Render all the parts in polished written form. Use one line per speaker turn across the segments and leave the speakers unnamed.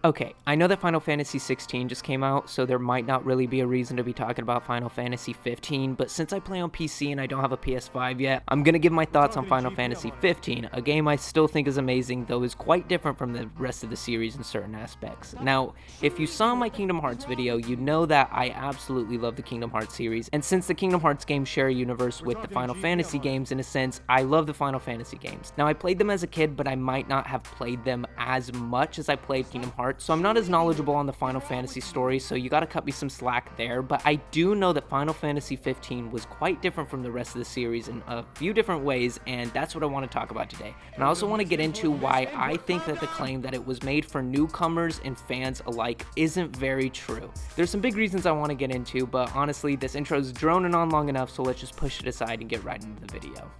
Okay, I know that Final Fantasy XVI just came out, so there might not really be a reason to be talking about Final Fantasy XV, but since I play on PC and I don't have a PS5 yet, I'm gonna give my thoughts on Final Fantasy XV, a game I still think is amazing, though is quite different from the rest of the series in certain aspects. Now, if you saw my Kingdom Hearts video, you know that I absolutely love the Kingdom Hearts series, and since the Kingdom Hearts games share a universe with the Final Fantasy games in a sense, I love the Final Fantasy games. Now, I played them as a kid, but I might not have played them as much as I played Kingdom Hearts, so I'm not as knowledgeable on the Final Fantasy story, so you gotta cut me some slack there, but I do know that Final Fantasy XV was quite different from the rest of the series in a few different ways, and that's what I want to talk about today. And I also want to get into why I think that the claim that it was made for newcomers and fans alike isn't very true. There's some big reasons I want to get into, but honestly, this intro's droning on long enough, so let's just push it aside and get right into the video.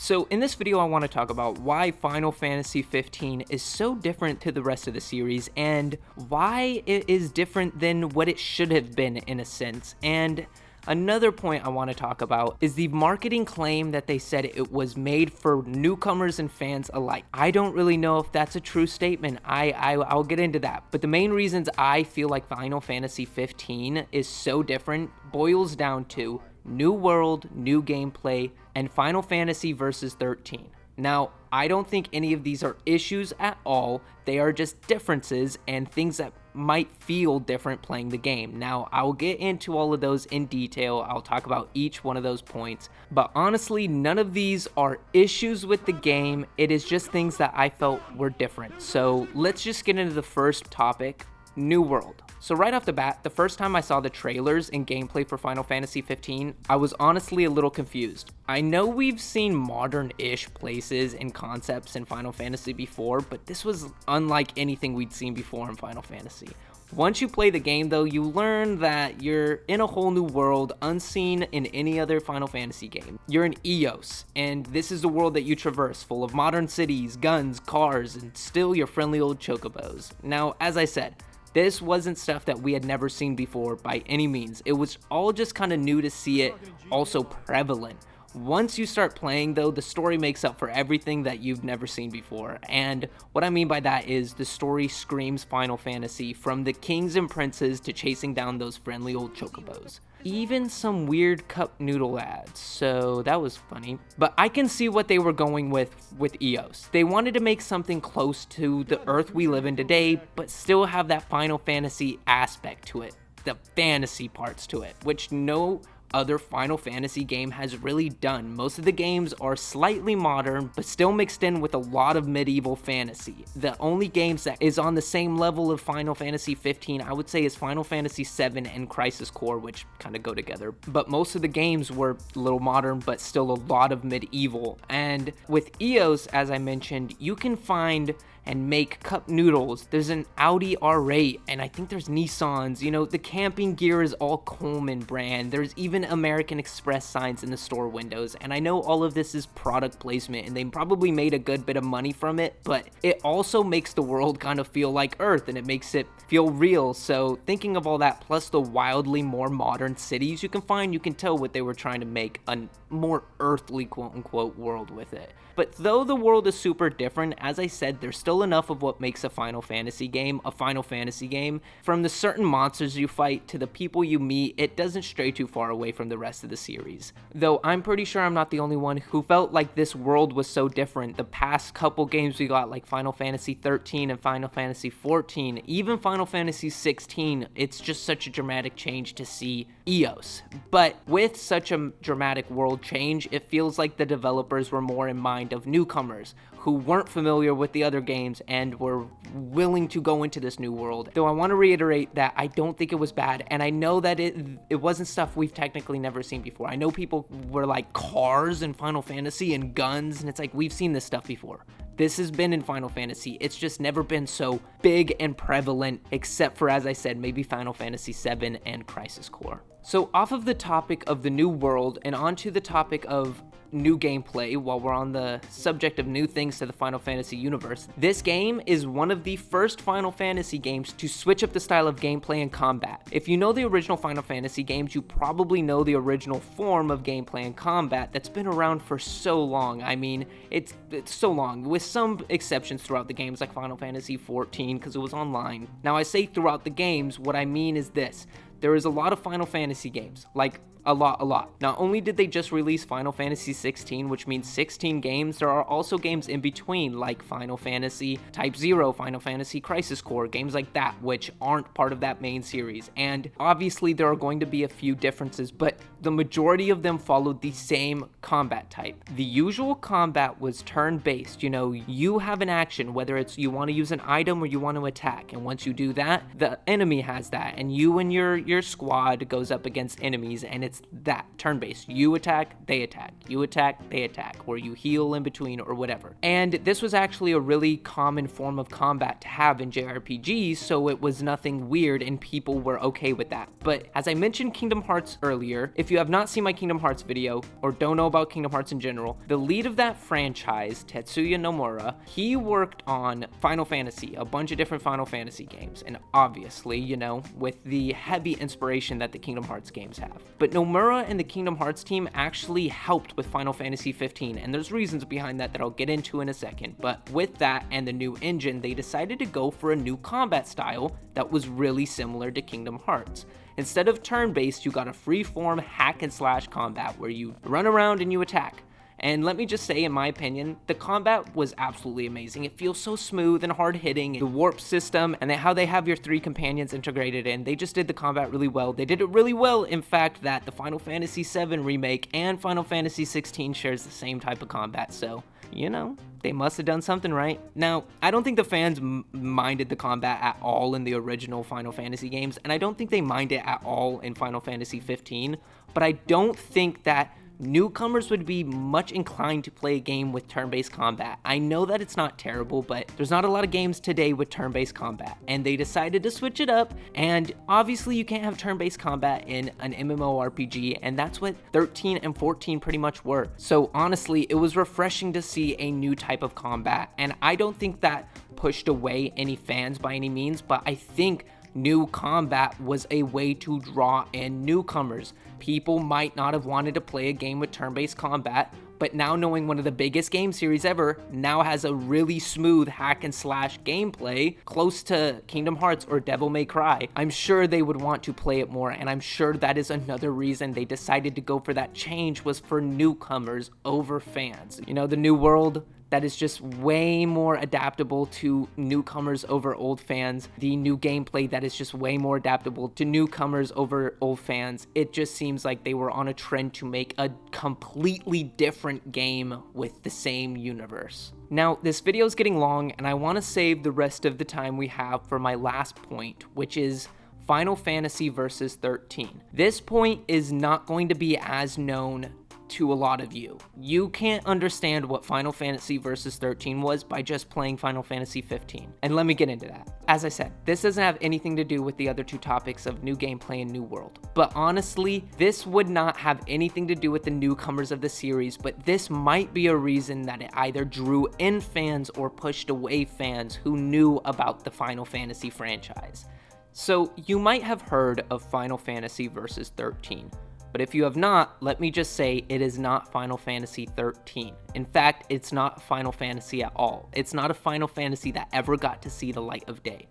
So in this video, I want to talk about why Final Fantasy XV is so different to the rest of the series and why it is different than what it should have been in a sense. And another point I want to talk about is the marketing claim that they said it was made for newcomers and fans alike. I don't really know if that's a true statement. I'll get into that. But the main reasons I feel like Final Fantasy XV is so different boils down to new world, new gameplay, and Final Fantasy versus 13. Now, I don't think any of these are issues at all. They are just differences and things that might feel different playing the game. Now, I'll get into all of those in detail. I'll talk about each one of those points. But honestly, none of these are issues with the game. It is just things that I felt were different. So let's just get into the first topic, new world. So right off the bat, the first time I saw the trailers and gameplay for Final Fantasy XV, I was honestly a little confused. I know we've seen modern-ish places and concepts in Final Fantasy before, but this was unlike anything we'd seen before in Final Fantasy. Once you play the game though, you learn that you're in a whole new world unseen in any other Final Fantasy game. You're in Eos, and this is the world that you traverse, full of modern cities, guns, cars, and still your friendly old chocobos. Now, as I said, this wasn't stuff that we had never seen before by any means. It was all just kind of new to see it, also prevalent. Once you start playing though, the story makes up for everything that you've never seen before. And what I mean by that is the story screams Final Fantasy, from the kings and princes to chasing down those friendly old chocobos. Even some weird cup noodle ads, so that was funny. But I can see what they were going with Eos. They wanted to make something close to the Earth we live in today, but still have that Final Fantasy aspect to it, the fantasy parts to it, which no other Final Fantasy game has really done. Most of the games are slightly modern, but still mixed in with a lot of medieval fantasy. The only games that is on the same level of Final Fantasy XV, I would say, is Final Fantasy VII and Crisis Core, which kind of go together. But most of the games were a little modern, but still a lot of medieval. And with Eos, as I mentioned, you can find and make cup noodles. There's an Audi R8, and I think there's Nissans. You know, the camping gear is all Coleman brand. There's even American Express signs in the store windows, and I know all of this is product placement, and they probably made a good bit of money from it, but it also makes the world kind of feel like Earth, and it makes it feel real. So thinking of all that, plus the wildly more modern cities you can find, you can tell what they were trying to make a more earthly quote-unquote world with it. But though the world is super different, as I said, there's still enough of what makes a Final Fantasy game a Final Fantasy game. From the certain monsters you fight to the people you meet, it doesn't stray too far away from the rest of the series. Though I'm pretty sure I'm not the only one who felt like this world was so different. The past couple games we got, like Final Fantasy XIII and Final Fantasy XIV, even Final Fantasy XVI, it's just such a dramatic change to see Eos. But with such a dramatic world change, it feels like the developers were more in mind of newcomers who weren't familiar with the other games and were willing to go into this new world. Though I want to reiterate that I don't think it was bad, and I know that it wasn't stuff we've technically never seen before. I know people were like cars in Final Fantasy and guns, and it's like, we've seen this stuff before. This has been in Final Fantasy. It's just never been so big and prevalent, except for, as I said, maybe Final Fantasy VII and Crisis Core. So off of the topic of the new world and onto the topic of new gameplay, while we're on the subject of new things to the Final Fantasy universe, this game is one of the first Final Fantasy games to switch up the style of gameplay and combat. If you know the original Final Fantasy games, you probably know the original form of gameplay and combat that's been around for so long. I mean, it's so long, with some exceptions throughout the games like Final Fantasy XIV because it was online. Now I say throughout the games, what I mean is this: there is a lot of Final Fantasy games, like a lot. Not only did they just release Final Fantasy 16, which means 16 games, there are also games in between like Final Fantasy Type 0, Final Fantasy Crisis Core, games like that, which aren't part of that main series. And obviously there are going to be a few differences, but the majority of them followed the same combat type. The usual combat was turn-based. You know, you have an action, whether it's you want to use an item or you want to attack, and once you do that, the enemy has that, and you and your squad goes up against enemies, and it's that turn-based. You attack, they attack. You attack, they attack, or you heal in between, or whatever. And this was actually a really common form of combat to have in JRPGs, so it was nothing weird, and people were okay with that. But as I mentioned Kingdom Hearts earlier, if you have not seen my Kingdom Hearts video, or don't know about Kingdom Hearts in general, the lead of that franchise, Tetsuya Nomura, he worked on Final Fantasy, a bunch of different Final Fantasy games, and obviously, you know, with the heavy inspiration that the Kingdom Hearts games have. But Nomura and the Kingdom Hearts team actually helped with Final Fantasy 15, and there's reasons behind that I'll get into in a second. But with that and the new engine, they decided to go for a new combat style that was really similar to Kingdom Hearts. Instead of turn-based, you got a free-form hack-and-slash combat where you run around and you attack. And let me just say, in my opinion, the combat was absolutely amazing. It feels so smooth and hard-hitting. The warp system and how they have your 3 companions integrated in, they just did the combat really well. They did it really well, in fact, that the Final Fantasy VII remake and Final Fantasy XVI shares the same type of combat, so, you know, they must have done something right. Now, I don't think the fans minded the combat at all in the original Final Fantasy games, and I don't think they mind it at all in Final Fantasy 15, but I don't think that newcomers would be much inclined to play a game with turn-based combat. I know that it's not terrible, but there's not a lot of games today with turn-based combat, and they decided to switch it up, and obviously you can't have turn-based combat in an MMORPG, and that's what 13 and 14 pretty much were. So honestly, it was refreshing to see a new type of combat, and I don't think that pushed away any fans by any means, but I think new combat was a way to draw in newcomers. People might not have wanted to play a game with turn-based combat, but now knowing one of the biggest game series ever now has a really smooth hack and slash gameplay close to Kingdom Hearts or Devil May Cry, I'm sure they would want to play it more, and I'm sure that is another reason they decided to go for that change, was for newcomers over fans. You know, the new world that is just way more adaptable to newcomers over old fans, the new gameplay that is just way more adaptable to newcomers over old fans. It just seems like they were on a trend to make a completely different game with the same universe. Now, this video is getting long, and I want to save the rest of the time we have for my last point, which is Final Fantasy Versus 13. This point is not going to be as known to a lot of you. You can't understand what Final Fantasy Versus 13 was by just playing Final Fantasy 15. And let me get into that. As I said, this doesn't have anything to do with the other 2 topics of new gameplay and new world. But honestly, this would not have anything to do with the newcomers of the series, but this might be a reason that it either drew in fans or pushed away fans who knew about the Final Fantasy franchise. So you might have heard of Final Fantasy Versus 13. But if you have not, let me just say it is not Final Fantasy 13. In fact, it's not Final Fantasy at all. It's not a Final Fantasy that ever got to see the light of day.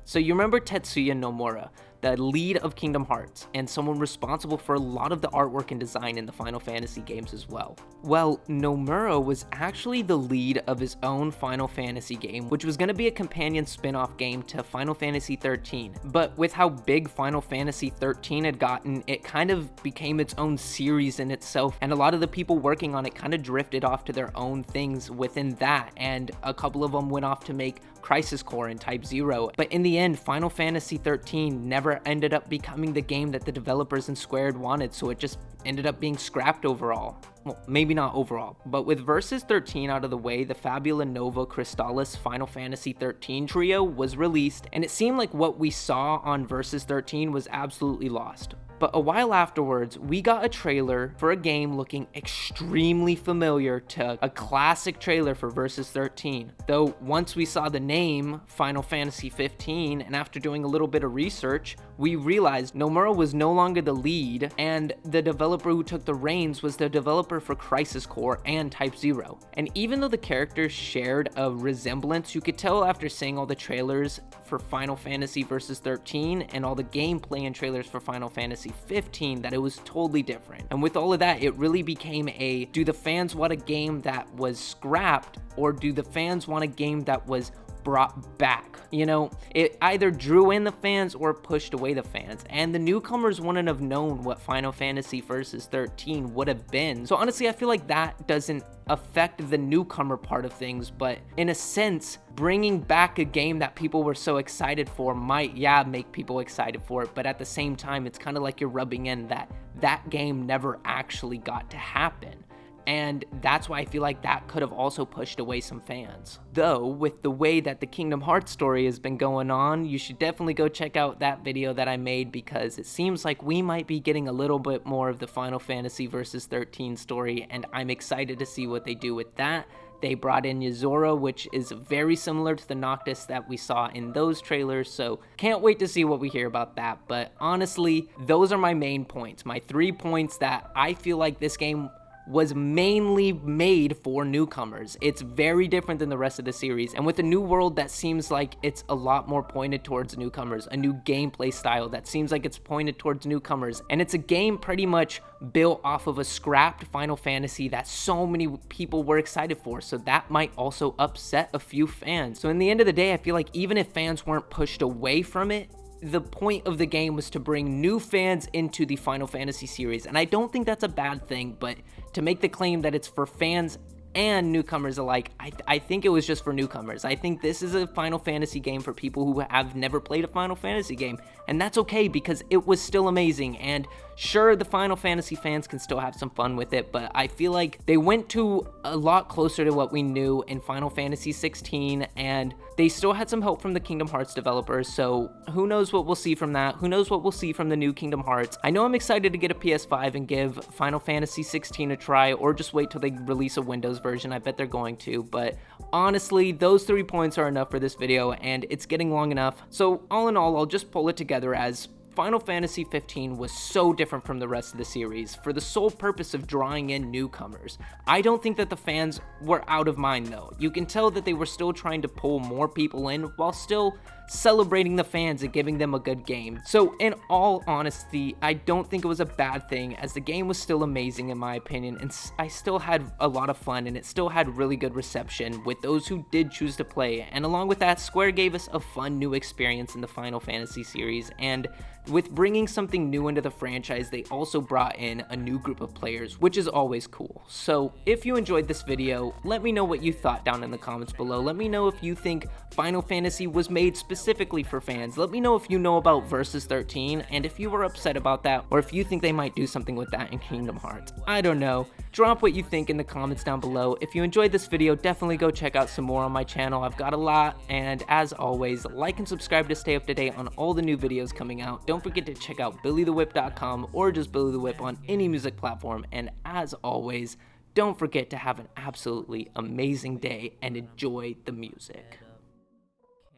So you remember Tetsuya Nomura, the lead of Kingdom Hearts, and someone responsible for a lot of the artwork and design in the Final Fantasy games as well. Well, Nomura was actually the lead of his own Final Fantasy game, which was going to be a companion spin-off game to Final Fantasy 13. But with how big Final Fantasy 13 had gotten, it kind of became its own series in itself, and a lot of the people working on it kind of drifted off to their own things within that, and a couple of them went off to make Crisis Core and Type 0. But in the end, Final Fantasy 13 never ended up becoming the game that the developers and Squared wanted, so it just ended up being scrapped overall. Well, maybe not overall, but with Versus 13 out of the way, the Fabula Nova Crystallis Final Fantasy 13 trio was released, and it seemed like what we saw on Versus 13 was absolutely lost. But a while afterwards, we got a trailer for a game looking extremely familiar to a classic trailer for Versus 13. Though once we saw the name Final Fantasy 15, and after doing a little bit of research, we realized Nomura was no longer the lead, and the developer who took the reins was the developer for Crisis Core and Type 0. And even though the characters shared a resemblance, you could tell after seeing all the trailers for Final Fantasy Versus 13 and all the gameplay and trailers for Final Fantasy 15 that it was totally different. And with all of that, it really became a, do the fans want a game that was scrapped, or do the fans want a game that was brought back? You know, it either drew in the fans or pushed away the fans, and the newcomers wouldn't have known what Final Fantasy Versus 13 would have been. So honestly, I feel like that doesn't affect the newcomer part of things, but in a sense, bringing back a game that people were so excited for might, yeah, make people excited for it, but at the same time, it's kind of like you're rubbing in that that game never actually got to happen. And that's why I feel like that could have also pushed away some fans. Though, with the way that the Kingdom Hearts story has been going on, you should definitely go check out that video that I made, because it seems like we might be getting a little bit more of the Final Fantasy Versus 13 story, and I'm excited to see what they do with that. They brought in Yuzora, which is very similar to the Noctis that we saw in those trailers, so can't wait to see what we hear about that. But honestly, those are my main points, my 3 points that I feel like this game was mainly made for newcomers. It's very different than the rest of the series, and with a new world that seems like it's a lot more pointed towards newcomers, a new gameplay style that seems like it's pointed towards newcomers, and it's a game pretty much built off of a scrapped Final Fantasy that so many people were excited for, so that might also upset a few fans. So in the end of the day, I feel like even if fans weren't pushed away from it, the point of the game was to bring new fans into the Final Fantasy series, and I don't think that's a bad thing, but to make the claim that it's for fans and newcomers alike, I think it was just for newcomers. I think this is a Final Fantasy game for people who have never played a Final Fantasy game, and that's okay because it was still amazing. And sure, the Final Fantasy fans can still have some fun with it, but I feel like they went to a lot closer to what we knew in Final Fantasy 16, and they still had some help from the Kingdom Hearts developers, so who knows what we'll see from that, who knows what we'll see from the new Kingdom Hearts. I know I'm excited to get a PS5 and give Final Fantasy 16 a try, or just wait till they release a Windows version. I bet they're going to, but honestly, those 3 points are enough for this video, and it's getting long enough. So all in all, I'll just pull it together as Final Fantasy 15 was so different from the rest of the series for the sole purpose of drawing in newcomers. I don't think that the fans were out of mind though. You can tell that they were still trying to pull more people in while still celebrating the fans and giving them a good game. So in all honesty, I don't think it was a bad thing, as the game was still amazing in my opinion, and I still had a lot of fun, and it still had really good reception with those who did choose to play. And along with that, Square gave us a fun new experience in the Final Fantasy series, and with bringing something new into the franchise, they also brought in a new group of players, which is always cool. So if you enjoyed this video, let me know what you thought down in the comments below. Let me know if you think Final Fantasy was made specifically for fans. Let me know if you know about Versus 13, and if you were upset about that, or if you think they might do something with that in Kingdom Hearts. I don't know. Drop what you think in the comments down below. If you enjoyed this video, definitely go check out some more on my channel. I've got a lot, and as always, like and subscribe to stay up to date on all the new videos coming out. Don't forget to check out BillyTheWhip.com or just Billy the Whip on any music platform, and as always, don't forget to have an absolutely amazing day and enjoy the music.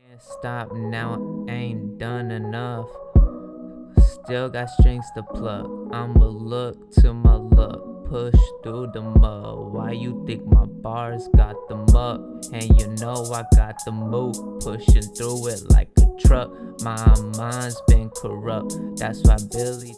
Can't stop now, ain't done enough. Still got strings to pluck. I'ma look to my luck. Push through the mud. Why you think my bars got them up? And you know I got the move. Pushing through it like a truck. My mind's been corrupt. That's why Billy